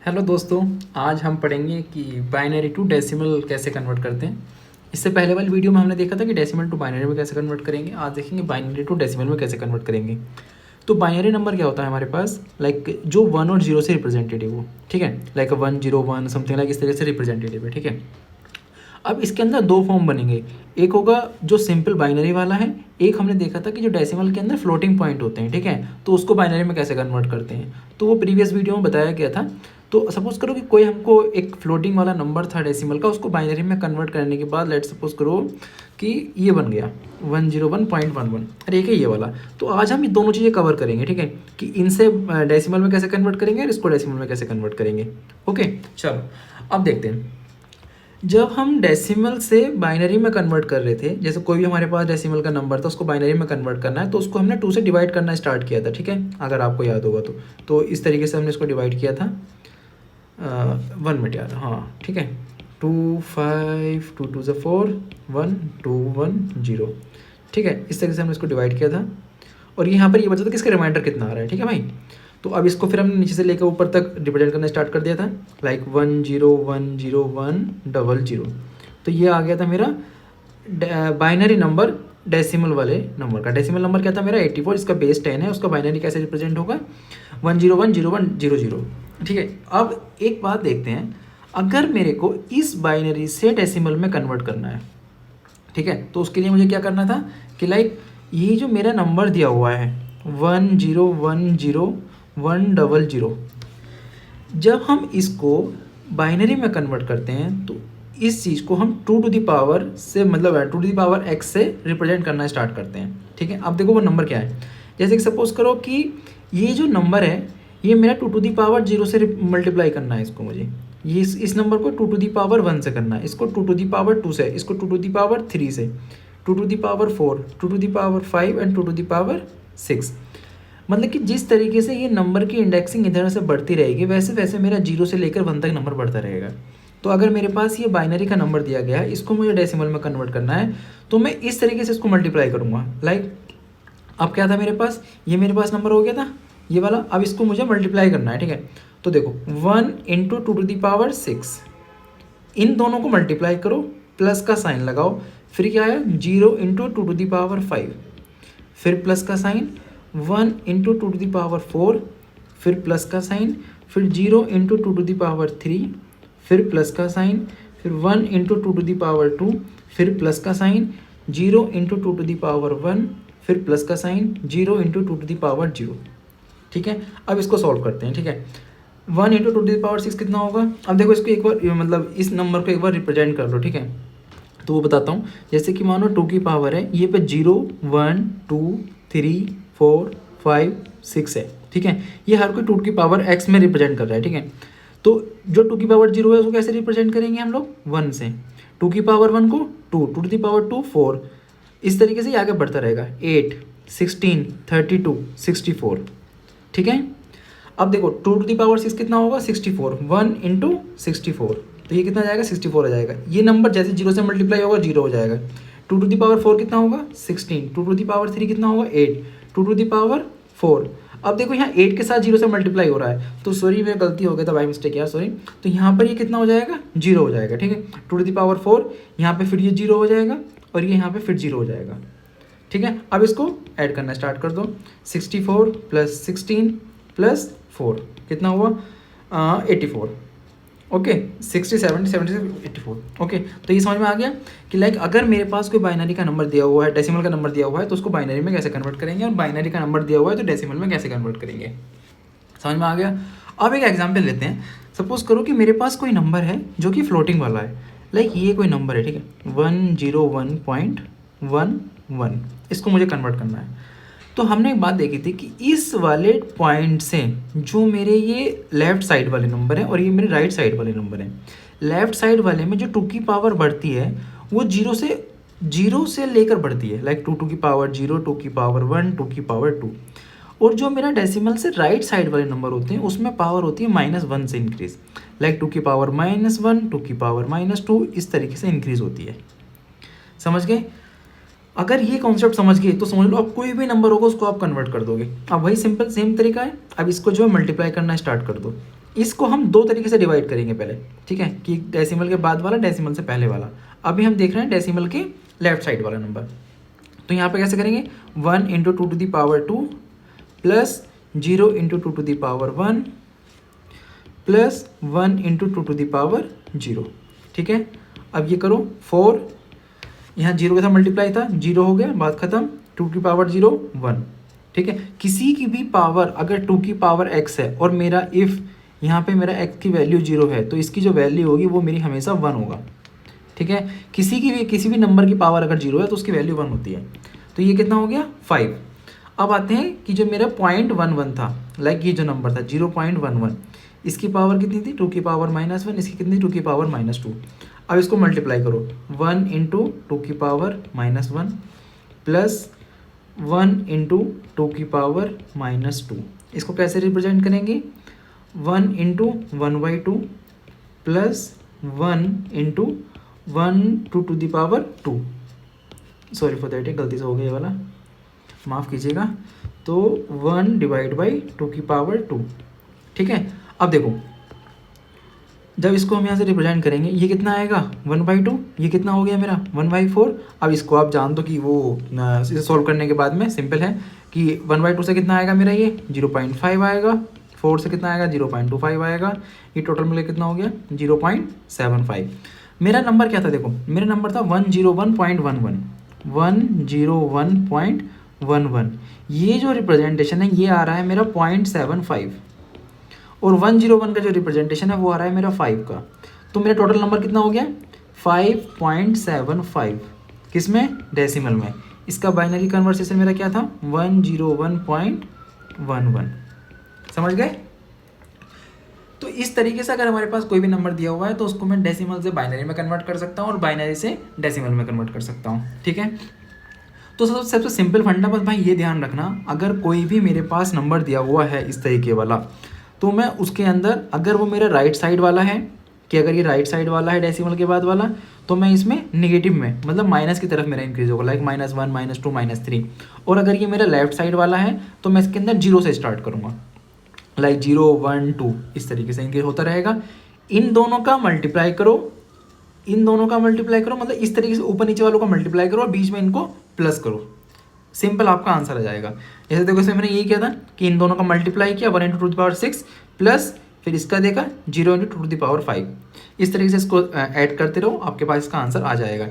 Hello दोस्तों, आज हम पढ़ेंगे कि बाइनरी टू डेसिमल कैसे कन्वर्ट करते हैं। इससे पहले वाली वीडियो में हमने देखा था कि डेसिमल टू बाइनरी में कैसे कन्वर्ट करेंगे। आज देखेंगे बाइनरी टू डेसिमल में कैसे कन्वर्ट करेंगे। तो बाइनरी नंबर क्या होता है हमारे पास, लाइक जो 1 और 0 से रिप्रेजेंटेटिव हो, ठीक है, लाइक 101 समथिंग लाइक इस तरह से रिप्रेजेंटेटिव है, ठीक है। अब इसके अंदर दो फॉर्म बनेंगे, एक होगा जो सिंपल बाइनरी वाला है, एक हमने देखा था कि जो डेसिमल के अंदर फ्लोटिंग पॉइंट होते हैं, ठीक है, तो उसको बाइनरी में कैसे कन्वर्ट करते हैं, तो वो प्रीवियस वीडियो में बताया गया था। तो सपोज करो कि कोई हमको एक फ्लोटिंग वाला नंबर था डेसिमल का, उसको बाइनरी में कन्वर्ट करने के बाद लेट सपोज करो कि ये बन गया 101.11, अरे एक है ये वाला। तो आज हम ये दोनों चीज़ें कवर करेंगे, ठीक है, कि इनसे डेसिमल में कैसे कन्वर्ट करेंगे और इसको डेसिमल में कैसे कन्वर्ट करेंगे। ओके, चलो अब देखते हैं। जब हम डेसिमल से बाइनरी में कन्वर्ट कर रहे थे, जैसे कोई भी हमारे पास डेसिमल का नंबर था, उसको बाइनरी में कन्वर्ट करना है, तो उसको हमने 2 से डिवाइड करना स्टार्ट किया था, ठीक है, अगर आपको याद होगा तो इस तरीके से हमने इसको डिवाइड किया था 1 मिनट याद, हाँ ठीक है, 2 5 2 2 4 1 2 1 0, ठीक है, इस तरीके से हमने इसको डिवाइड किया था। और यहाँ पर ये बचा था कि इसका रिमाइंडर कितना आ रहा है, ठीक है भाई। तो अब इसको फिर हमने नीचे से लेकर ऊपर तक रिप्रेजेंट करना स्टार्ट कर दिया था, लाइक 1 0 1 0 1 0 0। तो ये आ गया था मेरा बाइनरी नंबर डेसिमल वाले नंबर का। डेसिमल नंबर क्या था मेरा 84, इसका बेस 10 है, उसका बाइनरी कैसे रिप्रेजेंट होगा 1010100, ठीक है। अब एक बात देखते हैं, अगर मेरे को इस बाइनरी से डेसिमल में कन्वर्ट करना है, ठीक है, तो उसके लिए मुझे क्या करना था कि लाइक ये जो मेरा नंबर दिया हुआ है 1010100, जब हम इसको बाइनरी में कन्वर्ट करते हैं तो इस चीज़ को हम 2 टू द पावर से, मतलब 2 टू द पावर x से रिप्रेजेंट करना स्टार्ट करते हैं, ठीक है। अब देखो वो नंबर क्या है, जैसे कि सपोज करो कि ये जो नंबर है ये मेरा 2 टू द पावर 0 से मल्टीप्लाई करना है, इसको मुझे ये इस नंबर को 2 टू द पावर 1 से करना है, इसको 2 टू द पावर 2 से, इसको 2 टू द पावर 3 से, 2 to the power 4, 2 to the power 5 and 2 to the power 6। मतलब कि जिस तरीके से ये नंबर की इंडेक्सिंग इधर से बढ़ती रहेगी, वैसे वैसे मेरा 0 से लेकर 1 तक नंबर बढ़ता रहेगा। तो अगर मेरे पास ये बाइनरी का नंबर दिया गया है, इसको मुझे डेसिमल में कन्वर्ट करना है, तो मैं इस तरीके से इसको मल्टीप्लाई करूँगा। लाइक अब क्या था मेरे पास, ये मेरे पास नंबर हो गया था ये वाला, अब इसको मुझे मल्टीप्लाई करना है, ठीक है। तो देखो 1 इंटू 2 टू द पावर 6, इन दोनों को मल्टीप्लाई करो, प्लस का साइन लगाओ, फिर क्या आया 0 इंटू 2 टू द पावर 5, फिर प्लस का sign 1 into 2 to the power 4, फिर प्लस का साइन, फिर 0 इंटू 2 टू द पावर 3, फिर प्लस का साइन, फिर 1 इंटू 2 टू द पावर 2, फिर प्लस का sign, 0 into 2 to the power 1, फिर प्लस का sign, 0 into 2 to the power 0, ठीक है। अब इसको सॉल्व करते हैं, ठीक है। 1 इंटू 2 टू द पावर 6 कितना होगा, अब देखो इसको एक बार, मतलब इस नंबर को एक बार रिप्रेजेंट कर लो, ठीक है। तो वो बताता हूँ, जैसे कि मानो 2 की पावर है, ये पे 0 1 2 3 4 5 6 है, ठीक है। ये हर कोई 2 की पावर x में रिप्रेजेंट कर रहा है, ठीक है। तो जो 2 की पावर 0 है उसको कैसे रिप्रेजेंट करेंगे हम लोग 1 से, 2 की पावर 1 को 2, 2 टू द पावर 2 4, इस तरीके से आगे बढ़ता रहेगा 8 16 32 64, ठीक है। अब देखो 2 टू द पावर 6 कितना होगा 64, 1 इंटू 64, तो ये कितना जाएगा 64 हो जाएगा। ये नंबर जैसे 0 से मल्टीप्लाई होगा 0 हो जाएगा। 2 टू द पावर 4 कितना होगा 16, 2 टू द पावर 3 कितना होगा 8, 2 टू द पावर 4। अब देखो यहाँ 8 के साथ 0 से मल्टीप्लाई हो रहा है, तो सॉरी मेरी गलती हो गया था, बाई मिस्टेक यार, सॉरी। तो यहाँ पर ये कितना हो जाएगा 0 हो जाएगा, ठीक है। 2 टू द पावर 4, यहाँ पे फिर ये 0 हो जाएगा, और ये यहाँ पे फिर 0 हो जाएगा, ठीक है। अब इसको ऐड करना स्टार्ट कर दो, 64 प्लस 16 प्लस 4 कितना हुआ 84, ओके 60 70 76 84, ओके। तो ये समझ में आ गया कि लाइक अगर मेरे पास कोई बाइनरी का नंबर दिया हुआ है, डेसिमल का नंबर दिया हुआ है, तो उसको बाइनरी में कैसे कन्वर्ट करेंगे, और बाइनरी का नंबर दिया हुआ है तो डेसिमल में कैसे कन्वर्ट करेंगे। समझ में आ गया। अब एक एग्जाम्पल लेते हैं। सपोज करो कि मेरे पास कोई नंबर है जो कि फ्लोटिंग वाला है, लाइक ये कोई नंबर है, ठीक है, 101.11, इसको मुझे कन्वर्ट करना है। तो हमने एक बात देखी थी कि इस वाले पॉइंट से जो मेरे ये लेफ़्ट साइड वाले नंबर हैं और ये मेरे राइट साइड वाले नंबर हैं, लेफ़्ट साइड वाले में जो 2 की पावर बढ़ती है वो 0 से लेकर बढ़ती है, लाइक 2 टू की पावर 0, 2 की पावर 1, 2 की पावर 2। और जो मेरा डेसिमल से राइट साइड वाले नंबर होते हैं उसमें पावर होती है -1 से इंक्रीज़, लाइक 2 की पावर -1, 2 की पावर -2, इस तरीके से इंक्रीज़ होती है। समझ गए। अगर ये कॉन्सेप्ट समझ गए तो समझ लो अब कोई भी नंबर होगा उसको आप कन्वर्ट कर दोगे। अब वही सिंपल सेम तरीका है। अब इसको जो है मल्टीप्लाई करना स्टार्ट कर दो। इसको हम दो तरीके से डिवाइड करेंगे पहले, ठीक है, कि डेसिमल के बाद वाला, डेसिमल से पहले वाला। अभी हम देख रहे हैं डेसिमल के लेफ्ट साइड वाला नंबर। तो यहाँ पे कैसे करेंगे, 1 into 2 to the power 2 plus 0 into 2 to the power 1 plus 1 into 2 to the power 0, ठीक है। अब ये करो 4, यहाँ 0 के साथ मल्टीप्लाई था, 0 हो गया, बात खत्म, 2 की पावर 0 1, ठीक है। किसी की भी पावर अगर 2 की पावर x है और मेरा इफ़ यहाँ पे मेरा x की वैल्यू 0 है तो इसकी जो वैल्यू होगी वो मेरी हमेशा 1 होगा, ठीक है। किसी भी नंबर की पावर अगर 0 है तो उसकी वैल्यू 1 होती है। तो ये कितना हो गया 5। अब आते हैं कि जो मेरा 0.11 था, लाइक ये जो नंबर था 0.11, इसकी पावर कितनी थी 2 की पावर -1, इसकी कितनी 2 की पावर -2। अब इसको मल्टीप्लाई करो, 1 इंटू 2 की पावर -1 प्लस 1 इंटू 2 की पावर -2। इसको कैसे रिप्रेजेंट करेंगे, 1 into 1/2 plus 1 into 1 to the power 2। Sorry for that, गलती से हो गया ये वाला, माफ़ कीजिएगा। तो 1 डिवाइड बाई 2 की पावर 2, ठीक है। अब देखो जब इसको हम यहाँ से रिप्रेजेंट करेंगे ये कितना आएगा 1/2, ये कितना हो गया मेरा 1/4। अब इसको आप जान दो कि वो इसे सॉल्व करने के बाद में सिंपल है कि 1/2 से कितना आएगा मेरा ये 0.5 आएगा, 4 से कितना आएगा 0.25 आएगा, ये टोटल मिलकर कितना हो गया 0.75। मेरा नंबर क्या था देखो, मेरा नंबर था 101.11, 101.11। ये जो रिप्रेजेंटेशन है ये आ रहा है मेरा 0.75 और 101 का जो रिप्रेजेंटेशन है वो आ रहा है मेरा 5 का। तो मेरा टोटल नंबर कितना हो गया 5.75, किसमें डेसिमल में। इसका बाइनरी कन्वर्सेशन मेरा क्या था 101.11, समझ गए। तो इस तरीके से अगर हमारे पास कोई भी नंबर दिया हुआ है तो उसको मैं डेसिमल से बाइनरी में कन्वर्ट कर सकता हूँ और बाइनरी से डेसिमल में कन्वर्ट कर सकता हूँ, ठीक है। तो सबसे सिंपल फंडा बस भाई ये ध्यान रखना, अगर कोई भी मेरे पास नंबर दिया हुआ है इस तरीके वाला तो मैं उसके अंदर अगर वो मेरा राइट साइड वाला है, कि अगर ये राइट साइड वाला है डेसिमल के बाद वाला, तो मैं इसमें नेगेटिव में मतलब माइनस की तरफ मेरा इंक्रीज होगा, लाइक -1 -2 -3। और अगर ये मेरा लेफ्ट साइड वाला है तो मैं इसके अंदर 0 से स्टार्ट करूँगा, लाइक 0 1 2 इस तरीके से इंक्रीज होता रहेगा। इन दोनों का मल्टीप्लाई करो, मतलब इस तरीके से ऊपर नीचे वालों का मल्टीप्लाई करो और बीच में इनको प्लस करो, सिंपल आपका आंसर आ जाएगा। जैसे देखो इसमें मैंने यही किया था कि इन दोनों का मल्टीप्लाई किया 1 इंटू 2⁶ प्लस फिर इसका देखा 0 इंटू 2⁵। इस तरीके से इसको ऐड करते रहो, आपके पास इसका आंसर आ जाएगा।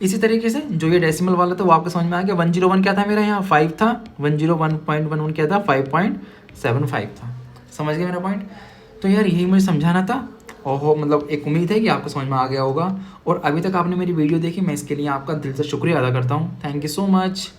इसी तरीके से जो ये डेसिमल वाला था वो आपको समझ में आ गया। 101 क्या था मेरा यहाँ 5 था, 101.11 क्या था 5.75 था, समझ गए मेरा पॉइंट। तो यार यही मुझे समझाना था और मतलब एक उम्मीद है कि आपको समझ में आ गया होगा। और अभी तक आपने मेरी वीडियो देखी, मैं इसके लिए आपका दिल से शुक्रिया अदा करता हूँ। Thank you so much.